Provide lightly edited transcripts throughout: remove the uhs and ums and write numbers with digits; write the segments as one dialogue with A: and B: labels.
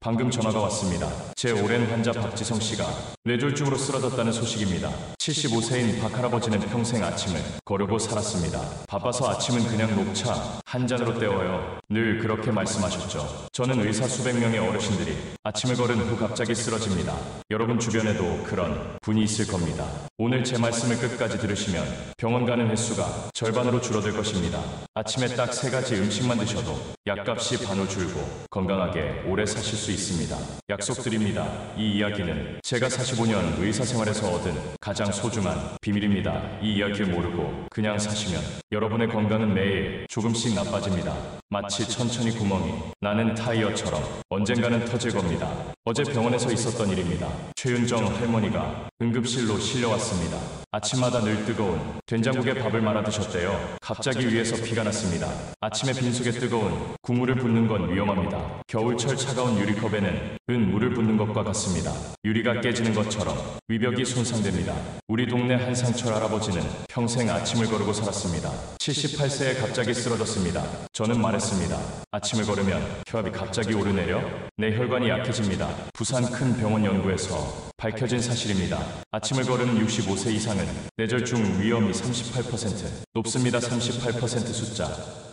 A: 방금 전화가 왔습니다. 제 오랜 환자 박지성 씨가 뇌졸중으로 쓰러졌다는 소식입니다. 75세인 박할아버지는 평생 아침을 거르고 살았습니다. 바빠서 아침은 그냥 녹차 한 잔으로 때워요. 늘 그렇게 말씀하셨죠. 저는 의사 수백 명의 어르신들이 아침을 걸은 후 갑자기 쓰러집니다. 여러분 주변에도 그런 분이 있을 겁니다. 오늘 제 말씀을 끝까지 들으시면 병원 가는 횟수가 절반으로 줄어들 것입니다. 아침에 딱 3가지 음식만 드셔도 약값이 반으로 줄고 건강하게 오래 사실 수 있습니다. 약속드립니다. 이 이야기는 제가 45년 의사생활에서 얻은 가장 소중한 비밀입니다. 이 이야기를 모르고 그냥 사시면 여러분의 건강은 매일 조금씩 나빠집니다. 마치 천천히 구멍이 나는 타이어처럼 언젠가는 터질 겁니다. 어제 병원에서 있었던 일입니다. 최윤정 할머니가 응급실로 실려왔습니다. 아침마다 늘 뜨거운 된장국에 밥을 말아 드셨대요. 갑자기 위에서 피가 났습니다. 아침에 빈속에 뜨거운 국물을 붓는 건 위험합니다. 겨울철 차가운 유리컵에는 물을 붓는 것과 같습니다. 유리가 깨지는 것처럼 위벽이 손상됩니다. 우리 동네 한상철 할아버지는 평생 아침을 거르고 살았습니다. 78세에 갑자기 쓰러졌습니다. 저는 말했습니다. 아침을 걸으면 혈압이 갑자기 오르내려 내 혈관이 약해집니다. 부산 큰 병원 연구에서 밝혀진 사실입니다. 아침을 거르는 65세 이상은 뇌졸중 위험이 38% 높습니다. 38% 숫자.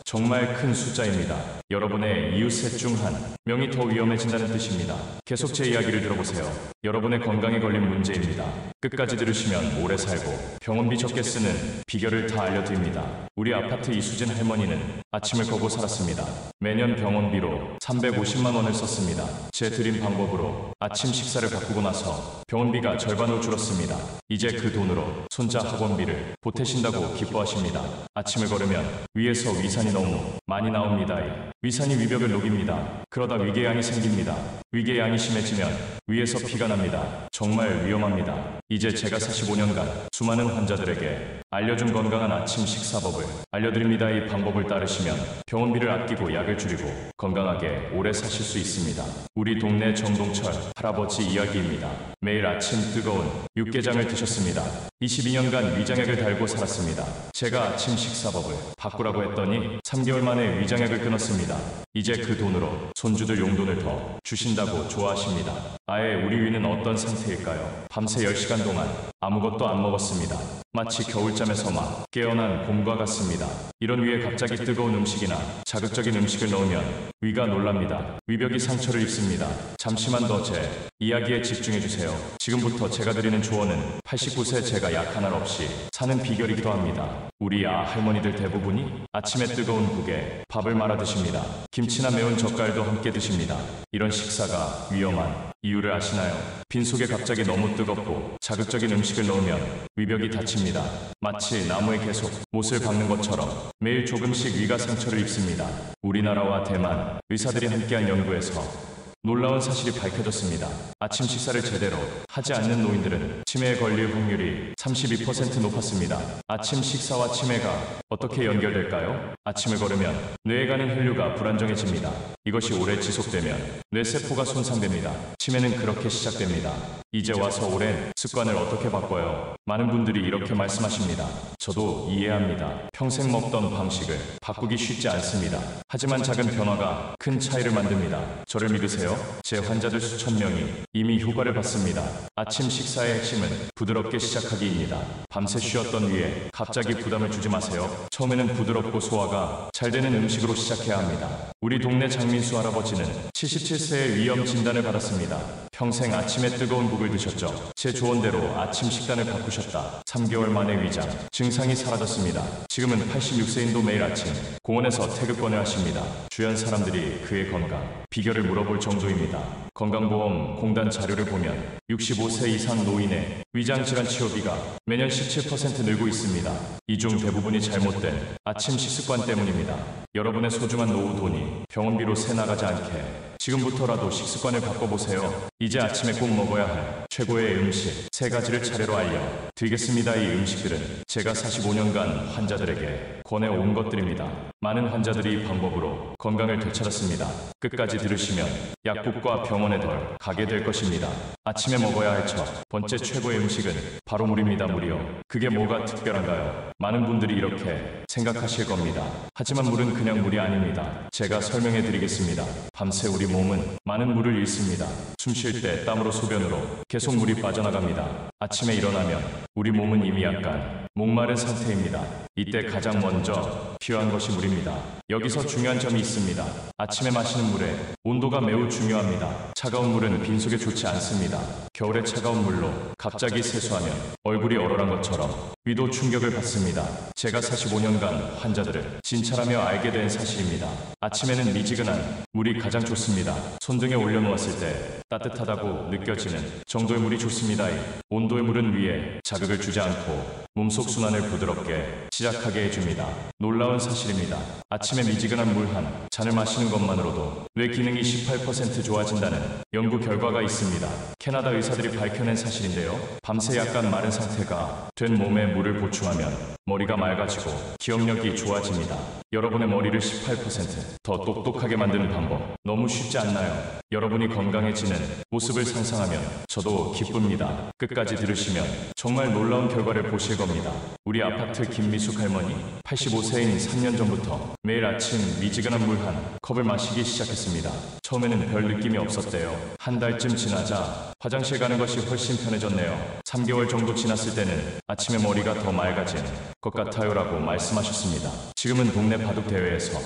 A: 정말 큰 숫자입니다. 여러분의 이웃 셋 중 한 명이 더 위험해진다는 뜻입니다. 계속 제 이야기를 들어보세요. 여러분의 건강에 걸린 문제입니다. 끝까지 들으시면 오래 살고 병원비 적게 쓰는 비결을 다 알려드립니다. 우리 아파트 이수진 할머니는 아침을 거고 살았습니다. 매년 병원비로 350만 원을 썼습니다. 제 드린 방법으로 아침 식사를 바꾸고 나서 병원비가 절반으로 줄었습니다. 이제 그 돈으로 손자 학원비를 보태신다고 기뻐하십니다. 아침을 걸으면 위에서 위산이 너무 많이 나옵니다. 위산이 위벽을 녹입니다. 그러다 위궤양이 생깁니다. 위궤양이 심해지면 위에서 피가 납니다. 정말 위험합니다. 이제 제가 45년간 수많은 환자들에게 알려준 건강한 아침 식사법을 알려드립니다. 이 방법을 따르시면 병원비를 아끼고 약을 줄이고 건강하게 오래 사실 수 있습니다. 우리 동네 정동철 할아버지 이야기입니다. 매일 아침 뜨거운 육개장을 드셨습니다. 22년간 위장약을 달고 살았습니다. 제가 아침 식사법을 바꾸라고 했더니 3개월 만에 위장약을 끊었습니다. 이제 그 돈으로 손주들 용돈을 더 주신다고 좋아하십니다. 아예 우리 위는 어떤 상태일까요? 밤새 10시간 동안 아무것도 안 먹었습니다. 마치 겨울잠에서 막 깨어난 곰과 같습니다. 이런 위에 갑자기 뜨거운 음식이나 자극적인 음식을 넣으면 위가 놀랍니다. 위벽이 상처를 입습니다. 잠시만 더 제 이야기에 집중해주세요. 지금부터 제가 드리는 조언은 89세 제가 약 하나 없이 사는 비결이기도 합니다. 우리 할머니들 대부분이 아침에 뜨거운 국에 밥을 말아 드십니다. 김치나 매운 젓갈도 함께 드십니다. 이런 식사가 위험한 이유를 아시나요? 빈속에 갑자기 너무 뜨겁고 자극적인 음식을 넣으면 위벽이 닫힙니다. 마치 나무에 계속 못을 박는 것처럼 매일 조금씩 위가 상처를 입습니다. 우리나라와 대만 의사들이 함께한 연구에서 놀라운 사실이 밝혀졌습니다. 아침 식사를 제대로 하지 않는 노인들은 치매에 걸릴 확률이 32% 높았습니다. 아침 식사와 치매가 어떻게 연결될까요? 아침을 걸으면 뇌에 가는 혈류가 불안정해집니다. 이것이 오래 지속되면 뇌세포가 손상됩니다. 치매는 그렇게 시작됩니다. 이제 와서 오랜 습관을 어떻게 바꿔요? 많은 분들이 이렇게 말씀하십니다. 저도 이해합니다. 평생 먹던 방식을 바꾸기 쉽지 않습니다. 하지만 작은 변화가 큰 차이를 만듭니다. 저를 믿으세요? 제 환자들 수천 명이 이미 효과를 봤습니다. 아침 식사의 핵심은 부드럽게 시작하기입니다. 밤새 쉬었던 위에 갑자기 부담을 주지 마세요. 처음에는 부드럽고 소화가 잘 되는 음식으로 시작해야 합니다. 우리 동네 장민수 할아버지는 77세의 위염 진단을 받았습니다. 평생 아침에 뜨거운 국을 드셨죠. 제 조언대로 아침 식단을 바꾸셨다. 3개월 만에 위장 증상이 사라졌습니다. 지금은 86세인도 매일 아침 공원에서 태극권을 하십니다. 주변 사람들이 그의 건강 비결을 물어볼 정도입니다. 건강보험공단 자료를 보면 65세 이상 노인의 위장질환 치료비가 매년 17% 늘고 있습니다. 이 중 대부분이 잘못된 아침 식습관 때문입니다. 여러분의 소중한 노후 돈이 병원비로 새 나가지 않게 지금부터라도 식습관을 바꿔보세요. 이제 아침에 꼭 먹어야 할 최고의 음식 3가지를 차례로 알려드리겠습니다. 이 음식들은 제가 45년간 환자들에게 권해 온 것들입니다. 많은 환자들이 이 방법으로 건강을 되찾았습니다. 끝까지 들으시면 약국과 병원에 덜 가게 될 것입니다. 아침에 먹어야 할 첫 번째 최고의 음식은 바로 물입니다. 물이요. 그게 뭐가 특별한가요? 많은 분들이 이렇게 생각하실 겁니다. 하지만 물은 그냥 물이 아닙니다. 제가 설명해 드리겠습니다. 밤새 우리 몸은 많은 물을 잃습니다. 숨 쉴 때 땀으로 소변으로 계속 물이 빠져나갑니다. 아침에 일어나면 우리 몸은 이미 약간 목마른 상태입니다. 이때 가장 먼저 필요한 것이 물입니다. 여기서 중요한 점이 있습니다. 아침에 마시는 물의 온도가 매우 중요합니다. 차가운 물은 빈속에 좋지 않습니다. 겨울에 차가운 물로 갑자기 세수하면 얼굴이 얼얼한 것처럼 위도 충격을 받습니다. 제가 45년간 환자들을 진찰하며 알게 된 사실입니다. 아침에는 미지근한 물이 가장 좋습니다. 손등에 올려놓았을 때 따뜻하다고 느껴지는 정도의 물이 좋습니다. 이 온도의 물은 위에 자극을 주지 않고 몸속 순환을 부드럽게 시작하게 해줍니다. 놀라운 사실입니다. 아침에 미지근한 물 한 잔을 마시는 것만으로도 뇌 기능이 18% 좋아진다는 연구 결과가 있습니다. 캐나다 의사들이 밝혀낸 사실인데요. 밤새 약간 마른 상태가 된 몸에 물을 보충하면 머리가 맑아지고 기억력이 좋아집니다. 여러분의 머리를 18%더 똑똑하게 만드는 방법 너무 쉽지 않나요? 여러분이 건강해지는 모습을 상상하면 저도 기쁩니다. 끝까지 들으시면 정말 놀라운 결과를 보실 겁니다. 우리 아파트 김미숙 할머니 85세인 3년 전부터 매일 아침 미지근한 물 한 컵을 마시기 시작했습니다. 처음에는 별 느낌이 없었대요. 한 달쯤 지나자 화장실 가는 것이 훨씬 편해졌네요. 3개월 정도 지났을 때는 아침에 머리가 더 맑아진 것 같아요라고 말씀하셨습니다. 지금은 동네 바둑 대회에서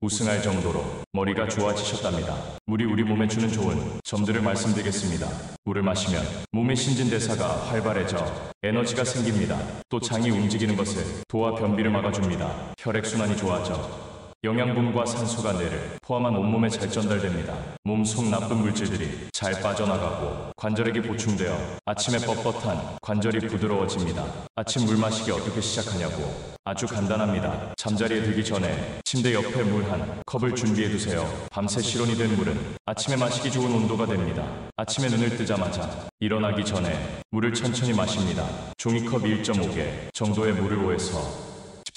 A: 우승할 정도로 머리가 좋아지셨답니다. 물이 우리 몸에 주는 좋은 점들을 말씀드리겠습니다. 물을 마시면 몸의 신진대사가 활발해져 에너지가 생깁니다. 또 장이 움직이는 것을 도와 변비를 막아줍니다. 혈액순환이 좋아져 영양분과 산소가 뇌를 포함한 온몸에 잘 전달됩니다. 몸속 나쁜 물질들이 잘 빠져나가고 관절액이 보충되어 아침에 뻣뻣한 관절이 부드러워집니다. 아침 물 마시기 어떻게 시작하냐고? 아주 간단합니다. 잠자리에 들기 전에 침대 옆에 물 한 컵을 준비해두세요. 밤새 실온이 된 물은 아침에 마시기 좋은 온도가 됩니다. 아침에 눈을 뜨자마자 일어나기 전에 물을 천천히 마십니다. 종이컵 1.5개 정도의 물을 5에서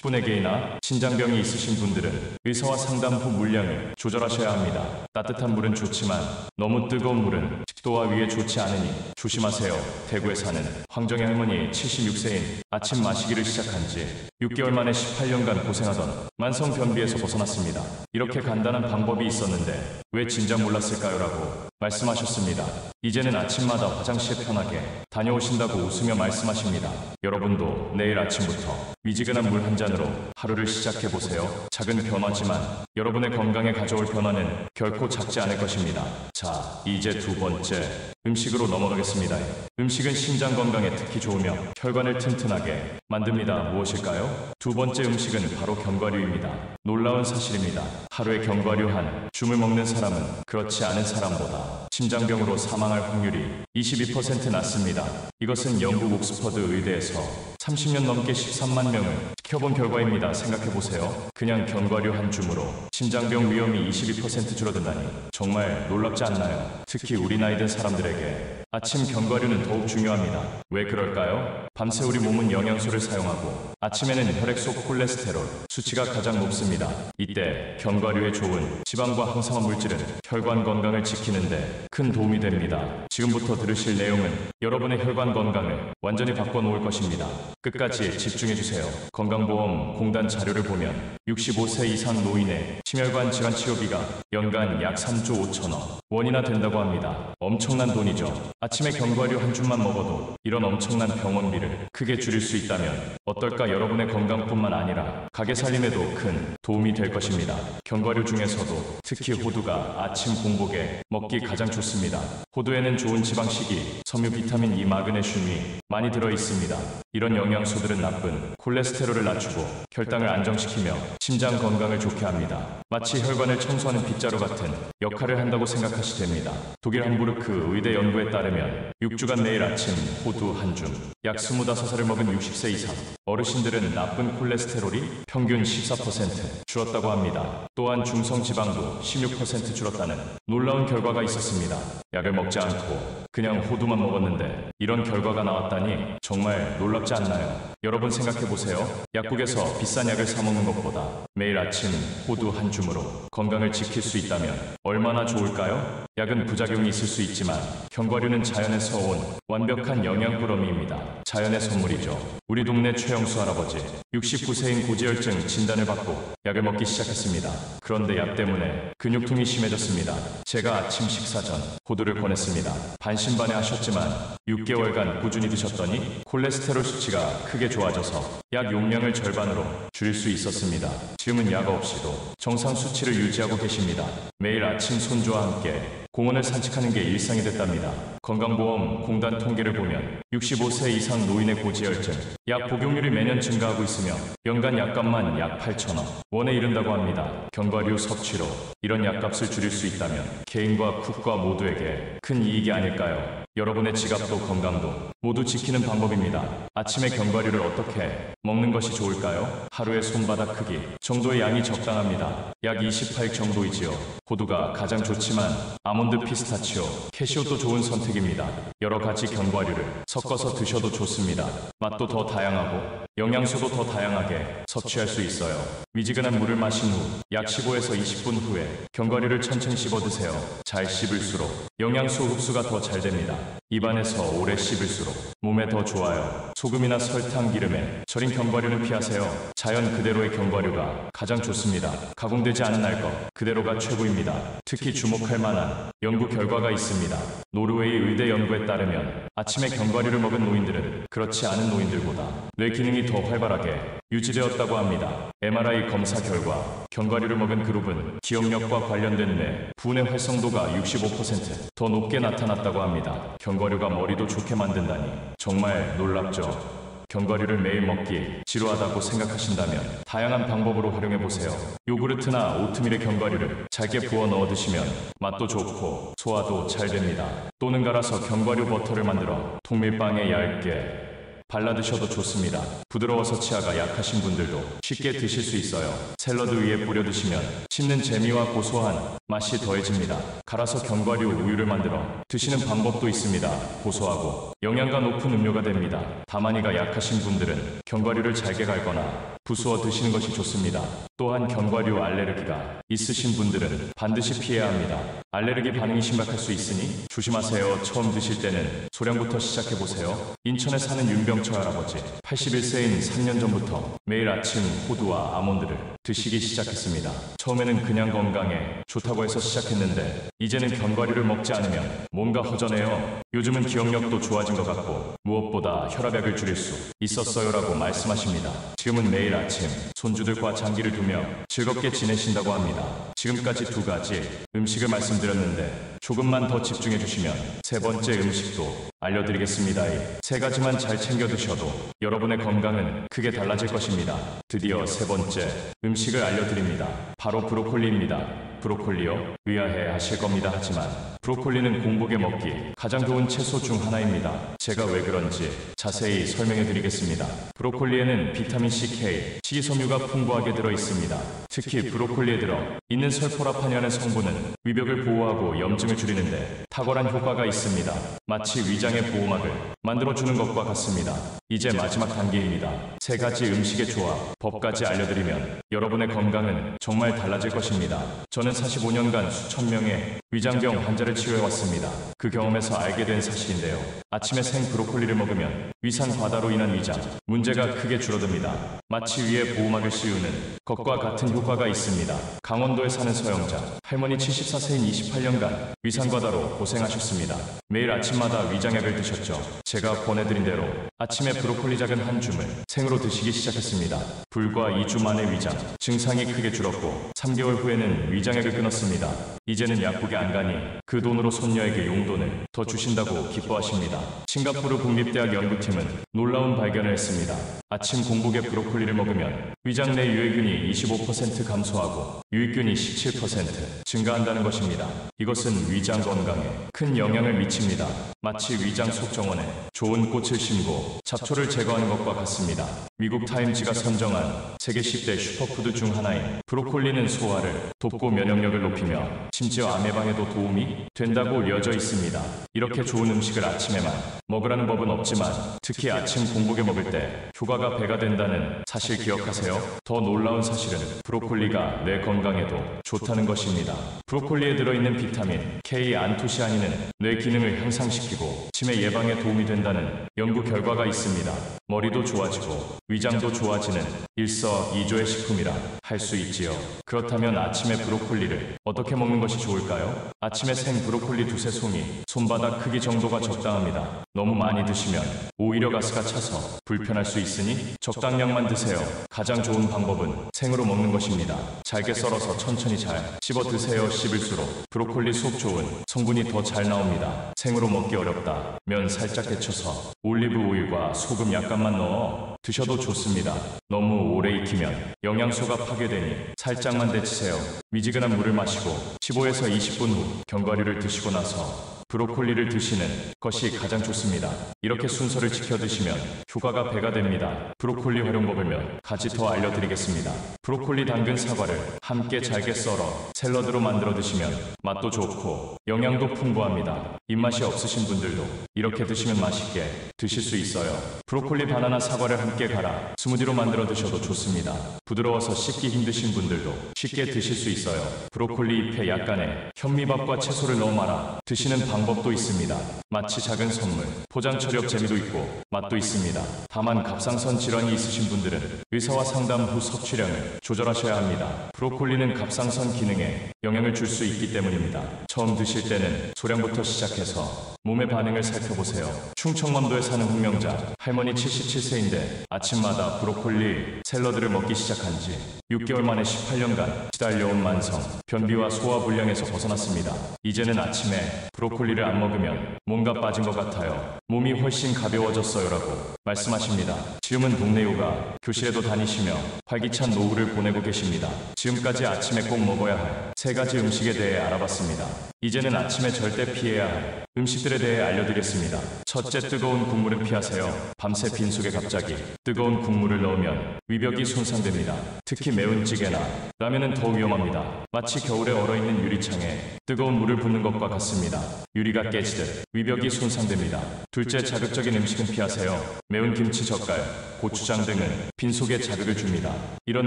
A: 10분의 개이나 신장병이 있으신 분들은 의사와 상담 후 물량을 조절하셔야 합니다. 따뜻한 물은 좋지만 너무 뜨거운 물은 식도와 위에 좋지 않으니 조심하세요. 대구에 사는 황정혜 할머니 76세인 아침 마시기를 시작한 지 6개월 만에 18년간 고생하던 만성 변비에서 벗어났습니다. 이렇게 간단한 방법이 있었는데 왜 진작 몰랐을까요? 라고 말씀하셨습니다. 이제는 아침마다 화장실에 편하게 다녀오신다고 웃으며 말씀하십니다. 여러분도 내일 아침부터 미지근한 물 한 잔으로 하루를 시작해보세요. 작은 변화지만 여러분의 건강에 가져올 변화는 결코 작지 않을 것입니다. 자, 이제 두 번째 음식으로 넘어가겠습니다. 음식은 심장 건강에 특히 좋으며 혈관을 튼튼하게 만듭니다. 무엇일까요? 두 번째 음식은 바로 견과류입니다. 놀라운 사실입니다. 하루에 견과류 한 줌을 먹는 사람은 그렇지 않은 사람보다 심장병으로 사망할 확률이 22% 낮습니다. 이것은 영국 옥스퍼드 의대에서 30년 넘게 13만 명을 지켜본 결과입니다. 생각해보세요. 그냥 견과류 한 줌으로 심장병 위험이 22% 줄어든다니 정말 놀랍지 않나요? 특히 우리 나이 든 사람들에게 아침 견과류는 더욱 중요합니다. 왜 그럴까요? 밤새 우리 몸은 영양소를 사용하고 아침에는 혈액 속 콜레스테롤 수치가 가장 높습니다. 이때 견과류에 좋은 지방과 항산화 물질은 혈관 건강을 지키는데 큰 도움이 됩니다. 지금부터 들으실 내용은 여러분의 혈관 건강을 완전히 바꿔놓을 것입니다. 끝까지 집중해주세요. 건강보험공단 자료를 보면 65세 이상 노인의 심혈관 질환 치료비가 연간 약 3조 5천억 원이나 된다고 합니다. 엄청난 돈이죠. 아침에 견과류 한 줌만 먹어도 이런 엄청난 병원비를 크게 줄일 수 있다면 어떨까? 여러분의 건강뿐만 아니라 가게 살림에도 큰 도움이 될 것입니다. 견과류 중에서도 특히 호두가 아침 공복에 먹기 가장 좋습니다. 호두에는 좋은 지방식이, 섬유, 비타민 E, 마그네슘이 많이 들어있습니다. 이런 영양소들은 나쁜 콜레스테롤을 낮추고 혈당을 안정시키며 심장 건강을 좋게 합니다. 마치 혈관을 청소하는 빗자루 같은 역할을 한다고 생각하시 됩니다. 독일 함부르크 의대 연구에 따르면 6주간 매일 아침 호두 한 줌, 약 25알을 먹은 60세 이상 어르신들은 나쁜 콜레스테롤이 평균 14% 줄었다고 합니다. 또한 중성지방도 16% 줄었다는 놀라운 결과가 있었습니다. 약을 먹지 않고 그냥 호두만 먹었는데 이런 결과가 나왔다니 정말 놀랍지 않나요? 여러분 생각해보세요. 약국에서 비싼 약을 사 먹는 것보다 매일 아침 호두 한 줌으로 건강을 지킬 수 있다면 얼마나 좋을까요? 약은 부작용이 있을 수 있지만 견과류는 자연에서 온 완벽한 영양꾸러미입니다. 자연의 선물이죠. 우리 동네 최영수 할아버지 69세인 고지혈증 진단을 받고 약을 먹기 시작했습니다. 그런데 약 때문에 근육통이 심해졌습니다. 제가 아침 식사 전 호두를 권했습니다. 반신반의하셨지만 6개월간 꾸준히 드셨더니 콜레스테롤 수치가 크게 좋아져서 약 용량을 절반으로 줄일 수 있었습니다. 지금은 약 없이도 정상 수치를 유지하고 계십니다. 매일 아침 손주와 함께 공원을 산책하는 게 일상이 됐답니다. 건강보험공단 통계를 보면 65세 이상 노인의 고지혈증 약 복용률이 매년 증가하고 있으며 연간 약값만 약 8,000원 원에 이른다고 합니다. 견과류 섭취로 이런 약값을 줄일 수 있다면 개인과 국가 모두에게 큰 이익이 아닐까요? 여러분의 지갑도 건강도 모두 지키는 방법입니다. 아침에 견과류를 어떻게 먹는 것이 좋을까요? 하루에 손바닥 크기 정도의 양이 적당합니다. 약 28 정도이지요. 호두가 가장 좋지만 아몬드, 피스타치오, 캐시오도 좋은 선택입니다. 여러 가지 견과류를 섞어서 드셔도 좋습니다. 맛도 더 다양하고 영양소도 더 다양하게 섭취할 수 있어요. 미지근한 물을 마신 후 약 15에서 20분 후에 견과류를 천천히 씹어 드세요. 잘 씹을수록 영양소 흡수가 더 잘 됩니다. 입안에서 오래 씹을수록 몸에 더 좋아요. 소금이나 설탕, 기름에 절인 견과류는 피하세요. 자연 그대로의 견과류가 가장 좋습니다. 가공되지 않은 날 것 그대로가 최고입니다. 특히 주목할 만한 연구 결과가 있습니다. 노르웨이 의대 연구에 따르면 아침에 견과류를 먹은 노인들은 그렇지 않은 노인들보다 뇌 기능이 더 활발하게 유지되었다고 합니다. MRI 검사 결과 견과류를 먹은 그룹은 기억력과 관련된 뇌 부분의 활성도가 65%더 높게 나타났다고 합니다. 견과류가 머리도 좋게 만든다니 정말 놀랍죠. 견과류를 매일 먹기 지루하다고 생각하신다면 다양한 방법으로 활용해보세요. 요구르트나 오트밀에 견과류를 잘게 부어 넣어 드시면 맛도 좋고 소화도 잘 됩니다. 또는 갈아서 견과류 버터를 만들어 통밀빵에 얇게 발라 드셔도 좋습니다. 부드러워서 치아가 약하신 분들도 쉽게 드실 수 있어요. 샐러드 위에 뿌려 드시면 씹는 재미와 고소한 맛이 더해집니다. 갈아서 견과류 우유를 만들어 드시는 방법도 있습니다. 고소하고 영양가 높은 음료가 됩니다. 다만이가 약하신 분들은 견과류를 잘게 갈거나 부수어 드시는 것이 좋습니다. 또한 견과류 알레르기가 있으신 분들은 반드시 피해야 합니다. 알레르기 반응이 심각할 수 있으니 조심하세요. 처음 드실 때는 소량부터 시작해보세요. 인천에 사는 윤병철 할아버지 81세인 3년 전부터 매일 아침 호두와 아몬드를 드시기 시작했습니다. 처음에는 그냥 건강에 좋다고 해서 시작했는데 이제는 견과류를 먹지 않으면 뭔가 허전해요. 요즘은 기억력도 좋아진 것 같고 무엇보다 혈압약을 줄일 수 있었어요라고 말씀하십니다. 지금은 매일 아침 손주들과 장기를 두며 즐겁게 지내신다고 합니다. 지금까지 두 가지 음식을 말씀드렸는데 조금만 더 집중해 주시면 세 번째 음식도 알려드리겠습니다. 이 세 가지만 잘 챙겨 드셔도 여러분의 건강은 크게 달라질 것입니다. 드디어 세 번째 음식을 알려드립니다. 바로 브로콜리입니다. 브로콜리요? 의아해 하실 겁니다. 하지만 브로콜리는 공복에 먹기 가장 좋은 채소 중 하나입니다. 제가 왜 그런지 자세히 설명해 드리겠습니다. 브로콜리에는 비타민C, K, 식이섬유가 풍부하게 들어 있습니다. 특히 브로콜리에 들어 있는 설포라판이라는 성분은 위벽을 보호하고 염증을 줄이는데 탁월한 효과가 있습니다. 마치 위장의 보호막을 만들어주는 것과 같습니다. 이제 마지막 단계입니다. 세 가지 음식의 조합, 법까지 알려드리면 여러분의 건강은 정말 달라질 것입니다. 저는 45년간 수천 명의 위장병 환자를 치료해왔습니다. 그 경험에서 알게 된 사실인데요. 아침에 생 브로콜리를 먹으면 위산 과다로 인한 위장 문제가 크게 줄어듭니다. 마치 위에 보호막을 씌우는 것과 같은 효과가 있습니다. 강원도에 사는 서영자 할머니 74세인 28년간 위산 과다로 고생하셨습니다. 매일 아침마다 위장약을 드셨죠. 제가 권해드린 대로 아침에 브로콜리 작은 한 줌을 생으로 드시기 시작했습니다. 불과 2주 만에 위장 증상이 크게 줄었고 3개월 후에는 위장약을 끊었습니다. 이제는 약국에 안 가니 그 돈으로 손녀에게 용돈을 더 주신다고 기뻐하십니다. 싱가포르 국립대학 연구팀은 놀라운 발견을 했습니다. 아침 공복에 브로콜리를 먹으면 위장 내 유해균이 25% 감소하고 유익균이 17% 증가한다는 것입니다. 이것은 위장 건강에 큰 영향을 미칩니다. 마치 위장 속 정원에 좋은 꽃을 심고 잡초를 제거하는 것과 같습니다. 미국 타임지가 선정한 세계 10대 슈퍼푸드 중 하나인 브로콜리는 소화를 돕고 면역력을 높이며 심지어 암 예방에도 도움이 된다고 알려져 있습니다. 이렇게 좋은 음식을 아침에만 먹으라는 법은 없지만 특히 아침 공복에 먹을 때 효과가 배가 된다는 사실 기억하세요? 더 놀라운 사실은 브로콜리가 뇌 건강에도 좋다는 것입니다. 브로콜리에 들어있는 비타민 K 안토시아닌은 뇌 기능을 향상시키고 치매 예방에 도움이 된다는 연구 결과가 있습니다. 머리도 좋아지고 위장도 좋아지는 일석이조의 식품이라 할 수 있지요. 그렇다면 아침에 브로콜리를 어떻게 먹는 것이 좋을까요? 아침에 생 브로콜리 두세 송이, 손바닥 크기 정도가 적당합니다. 너무 많이 드시면 오히려 가스가 차서 불편할 수 있으니 적당량만 드세요. 가장 좋은 방법은 생으로 먹는 것입니다. 잘게 썰어서 천천히 잘 씹어 드세요. 씹을수록 브로콜리 속 좋은 성분이 더 잘 나옵니다. 생으로 먹기 어렵다 면 살짝 데쳐서 올리브 오일과 소금 약간만 넣어 드셔도 좋습니다. 너무 오래 익히면 영양소가 파괴되니 살짝만 데치세요. 미지근한 물을 마시고 15에서 20분 후 견과류를 드시고 나서 브로콜리를 드시는 것이 가장 좋습니다. 이렇게 순서를 지켜 드시면 효과가 배가 됩니다. 브로콜리 활용법을 몇 가지 더 알려드리겠습니다. 브로콜리, 당근, 사과를 함께 잘게 썰어 샐러드로 만들어 드시면 맛도 좋고 영양도 풍부합니다. 입맛이 없으신 분들도 이렇게 드시면 맛있게 드실 수 있어요. 브로콜리, 바나나, 사과를 함께 갈아 스무디로 만들어 드셔도 좋습니다. 부드러워서 씻기 힘드신 분들도 쉽게 드실 수 있어요. 브로콜리 잎에 약간의 현미밥과 채소를 넣어 말아 드시는 방법도 있습니다. 마치 작은 선물, 포장 처리업 재미도 있고 맛도 있습니다. 다만 갑상선 질환이 있으신 분들은 의사와 상담 후 섭취량을 조절하셔야 합니다. 브로콜리는 갑상선 기능에 영향을 줄 수 있기 때문입니다. 처음 드실 때는 소량부터 시작해서 몸의 반응을 살펴보세요. 충청남도에 사는 hun명자 할머니 77세인데 아침마다 브로콜리 샐러드를 먹기 시작한 지 6개월 만에 18년간 시달려온 만성 변비와 소화불량에서 벗어났습니다. 이제는 아침에 브로콜리를 안 먹으면 뭔가 빠진 것 같아요. 몸이 훨씬 가벼워졌어요 라고 말씀하십니다. 지금은 동네 요가 교실에도 다니시며 활기찬 노후를 보내고 계십니다. 지금까지 아침에 꼭 먹어야 할 3가지 음식에 대해 알아봤습니다. 이제는 아침에 절대 피해야 할 음식들에 대해 알려드렸습니다. 첫째, 뜨거운 국물은 피하세요. 밤새 빈속에 갑자기 뜨거운 국물을 넣으면 위벽이 손상됩니다. 특히 매운 찌개나 라면은 더 위험합니다. 마치 겨울에 얼어있는 유리창에 뜨거운 물을 붓는 것과 같습니다. 유리가 깨지듯 위벽이 손상됩니다. 둘째, 자극적인 음식은 피하세요. 매운 김치, 젓갈, 고추장 등은 빈속에 자극을 줍니다. 이런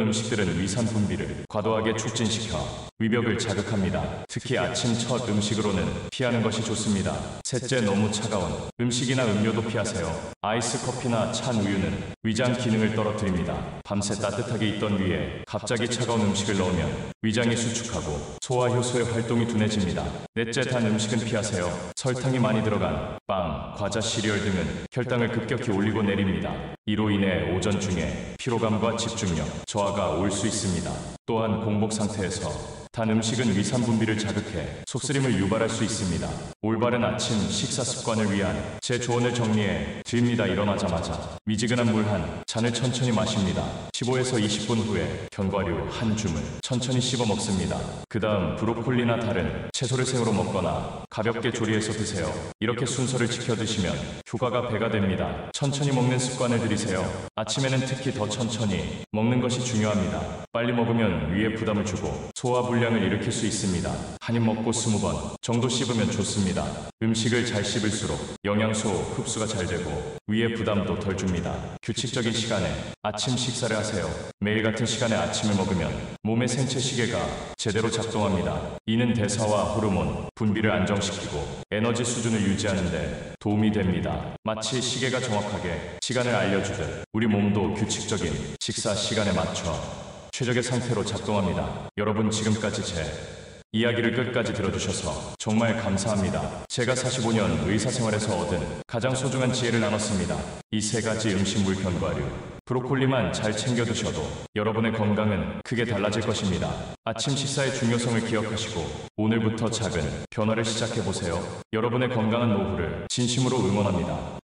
A: 음식들은 위산 분비를 과도하게 촉진시켜 위벽을 자극합니다. 특히 아침 첫 음식으로는 피하는 것이 좋습니다. 셋째, 너무 차가운 음식이나 음료도 피하세요. 아이스 커피나 찬 우유는 위장 기능을 떨어뜨립니다. 밤새 따뜻하게 있던 위에 갑자기 차가운 음식을 넣으면 위장이 수축하고 소화 효소의 활동이 둔해집니다. 넷째, 단 음식은 피하세요. 설탕이 많이 들어간 빵, 과자, 시리얼 등은 혈당을 급격히 올리고 내립니다. 이로 인해 오전 중에 피로감과 집중력 저하가 올 수 있습니다. 또한 공복 상태에서 단 음식은 위산 분비를 자극해 속쓰림을 유발할 수 있습니다. 올바른 아침 식사 습관을 위한 제 조언을 정리해 드립니다. 일어나자마자 미지근한 물 한 잔을 천천히 마십니다. 15에서 20분 후에 견과류 한 줌을 천천히 씹어 먹습니다. 그 다음 브로콜리나 다른 채소를 생으로 먹거나 가볍게 조리해서 드세요. 이렇게 순서를 지켜 드시면 효과가 배가 됩니다. 천천히 먹는 습관을 들이세요. 아침에는 특히 더 천천히 먹는 것이 중요합니다. 빨리 먹으면 위에 부담을 주고 소화불량을 일으킬 수 있습니다. 한 입 먹고 20번 정도 씹으면 좋습니다. 음식을 잘 씹을수록 영양소 흡수가 잘 되고 위에 부담도 덜 줍니다. 규칙적인 시간에 아침 식사를 하세요. 매일 같은 시간에 아침을 먹으면 몸의 생체 시계가 제대로 작동합니다. 이는 대사와 호르몬 분비를 안정시키고 에너지 수준을 유지하는 데 도움이 됩니다. 마치 시계가 정확하게 시간을 알려주듯 우리 몸도 규칙적인 식사 시간에 맞춰 최적의 상태로 작동합니다. 여러분, 지금까지 제 이야기를 끝까지 들어주셔서 정말 감사합니다. 제가 45년 의사생활에서 얻은 가장 소중한 지혜를 나눴습니다. 이 3가지 음식물 견과류, 브로콜리만 잘 챙겨 드셔도 여러분의 건강은 크게 달라질 것입니다. 아침 식사의 중요성을 기억하시고 오늘부터 작은 변화를 시작해보세요. 여러분의 건강한 노후를 진심으로 응원합니다.